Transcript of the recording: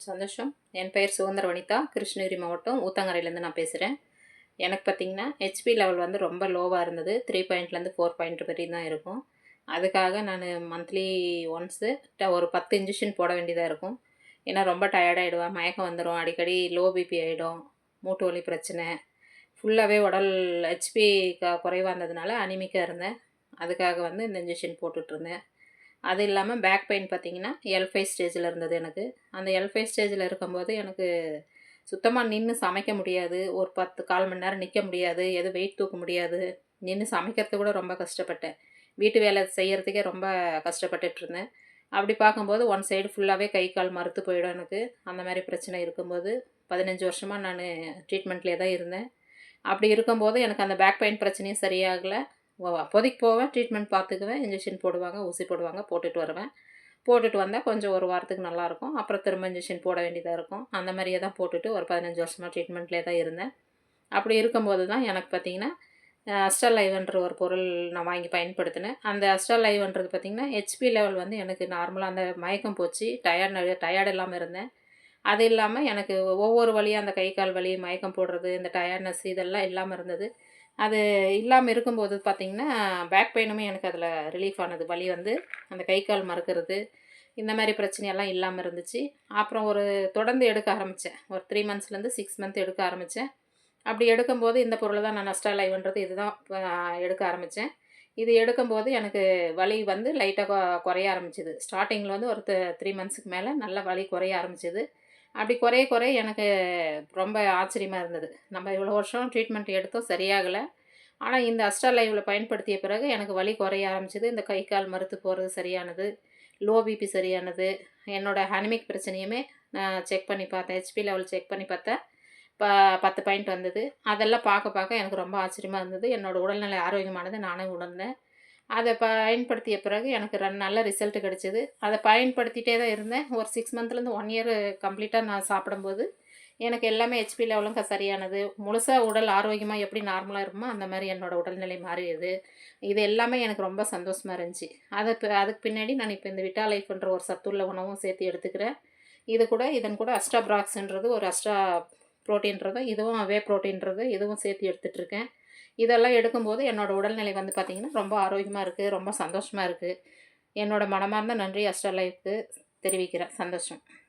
சந்தோஷம். என் பெயர் சுதந்திர வனிதா. கிருஷ்ணகிரி மாவட்டம் ஊத்தங்கரையிலேருந்து நான் பேசுகிறேன். எனக்கு பார்த்தீங்கன்னா, ஹெச்பி லெவல் வந்து ரொம்ப லோவா இருந்தது. 3 பாயிண்ட்லேருந்து 4 பாயிண்ட் வரையும் தான் இருக்கும். அதுக்காக நான் மந்த்லி ஒன்ஸு ஒரு 10 இன்ஜெக்ஷன் போட வேண்டியதா இருக்கும். ஏன்னா ரொம்ப டயர்ட் ஆகிடுவேன், மயக்கம் வந்துடும், அடிக்கடி லோ பிபி ஆகிடும், மூட்டு வலி பிரச்சனை, ஃபுல்லாகவே உடல் ஹெச்பி குறைவாக இருந்ததுனால அனிமிக்காக இருந்தேன். அதுக்காக வந்து இந்த இன்ஜெக்ஷன் போட்டுட்ருந்தேன். அது இல்லாமல் பேக் பெயின் பார்த்திங்கன்னா L5 ஸ்டேஜில் இருந்தது எனக்கு. அந்த L5 ஸ்டேஜில் இருக்கும்போது எனக்கு சுத்தமாக நின்று சமைக்க முடியாது. ஒரு 1/4 மணி நேரம் நிற்க முடியாது. எதுவும் வெயிட் தூக்க முடியாது. நின்று சமைக்கிறது கூட ரொம்ப கஷ்டப்பட்டேன். வீட்டு வேலை செய்கிறதுக்கே ரொம்ப கஷ்டப்பட்டுட்ருந்தேன். அப்படி பார்க்கும்போது ஒன் சைடு ஃபுல்லாகவே கை கால் மரத்து போயிடும் எனக்கு. அந்த மாதிரி பிரச்சனை இருக்கும்போது 15 வருஷமாக நான் ட்ரீட்மெண்ட்லேயே தான் இருந்தேன். அப்படி இருக்கும்போது எனக்கு அந்த பேக் பெயின் பிரச்சனையும் சரியாகலை. அப்போதைக்கு போவேன், ட்ரீட்மெண்ட் பார்த்துக்குவேன், இன்ஜெக்ஷன் போடுவாங்க, ஊசி போடுவாங்க, போட்டுட்டு வருவேன். போட்டுட்டு வந்தால் கொஞ்சம் ஒரு வாரத்துக்கு நல்லாயிருக்கும். அப்புறம் திரும்ப இன்ஜெக்ஷன் போட வேண்டியதாக இருக்கும். அந்த மாதிரியே தான் போட்டுட்டு ஒரு 15 வருஷமாக ட்ரீட்மெண்ட்லேயே தான் இருந்தேன். அப்படி இருக்கும்போது தான் எனக்கு பார்த்திங்கன்னா, அஸ்ட்ராலைவ்ன்ற ஒரு பொருள் நான் வாங்கி பயன்படுத்தினேன். அந்த அஸ்ட்ராலைவ்ன்றது பார்த்திங்கன்னா, ஹெச்பி லெவல் வந்து எனக்கு நார்மலாக அந்த மயக்கம் போச்சு. டயர்ட் இல்லாமல் இருந்தேன். அது இல்லாமல் எனக்கு ஒவ்வொரு வலியாக அந்த கை கால் வலி, மயக்கம் போடுறது, இந்த டயர்ட்னஸ் இதெல்லாம் இல்லாமல் இருந்தது. அது இல்லாமல் இருக்கும்போது பார்த்திங்கன்னா, பேக் பெயினுமே எனக்கு அதில் ரிலீஃப் ஆனது. வலி வந்து அந்த கை கால் மறுக்கிறது, இந்த மாதிரி பிரச்சனையெல்லாம் இல்லாமல் இருந்துச்சு. அப்புறம் ஒரு தொடர்ந்து எடுக்க ஆரம்பித்தேன். ஒரு 3 மந்த்ஸ்லேருந்து 6 மந்த் எடுக்க ஆரம்பித்தேன். அப்படி எடுக்கும்போது இந்த பொருளை தான் நான் அஸ்ட்ராலைவ்ன்றது இதுதான் எடுக்க ஆரம்பித்தேன். இது எடுக்கும்போது எனக்கு வலி வந்து லைட்டாக குறைய ஆரம்பிச்சிது. ஸ்டார்டிங்கில் வந்து ஒரு 3 மந்த்ஸுக்கு மேலே நல்லா வலி குறைய ஆரம்பிச்சிது. அப்படி குறைய குறைய எனக்கு ரொம்ப ஆச்சரியமாக இருந்தது. நம்ம இவ்வளோ வருஷம் ட்ரீட்மெண்ட் எடுத்தோம், சரியாகலை. ஆனால் இந்த அஸ்ட்ராலைவில் பயன்படுத்திய பிறகு எனக்கு வலி குறைய ஆரம்பிச்சிது. இந்த கை கால் மரத்து போகிறது சரியானது, லோ பிபி சரியானது. என்னோடய அனிமிக் பிரச்சனையுமே நான் செக் பண்ணி பார்த்தேன். ஹெச்பி லெவல் செக் பண்ணி பார்த்தேன். 10 பாயிண்ட் வந்தது. அதெல்லாம் பார்க்க பார்க்க எனக்கு ரொம்ப ஆச்சரியமாக இருந்தது. என்னோடய உடல்நிலை ஆரோக்கியமானதை நானே உணர்ந்தேன். அதை பயன்படுத்திய பிறகு எனக்கு நல்ல ரிசல்ட் கிடச்சிது. அதை பயன்படுத்திகிட்டே தான் இருந்தேன். ஒரு 6 மந்த்லேருந்து 1 இயர் கம்ப்ளீட்டாக நான் சாப்பிடும்போது எனக்கு எல்லாமே ஹெச்பி லெவலும் சரியானது. முழுசாக உடல் ஆரோக்கியமாக எப்படி நார்மலாக இருக்குமோ அந்த மாதிரி என்னோடய உடல்நிலை மாறியது. இது எல்லாமே எனக்கு ரொம்ப சந்தோஷமாக இருந்துச்சு. அதுக்கு பின்னாடி நான் இப்போ இந்த விட்டா லைஃப்ன்ற ஒரு சத்துள்ள உணவும் சேர்த்து எடுத்துக்கிறேன். இதன் கூட அஸ்ட்ரா ப்ராக்ஸ்ன்றது ஒரு அஸ்ட்ரா ப்ரோட்டீன்றது, இதுவும் வே ப்ரோட்டீன்றது இதுவும் சேர்த்து எடுத்துகிட்ருக்கேன். இதெல்லாம் எடுக்கும்போது என்னோடய உடல்நிலை வந்து பார்த்திங்கன்னா ரொம்ப ஆரோக்கியமாக இருக்குது, ரொம்ப சந்தோஷமாக இருக்குது. என்னோடய மனமார்ந்த நன்றி அஸ்ட்ரா லைஃப்க்கு தெரிவிக்கிறேன். சந்தோஷம்.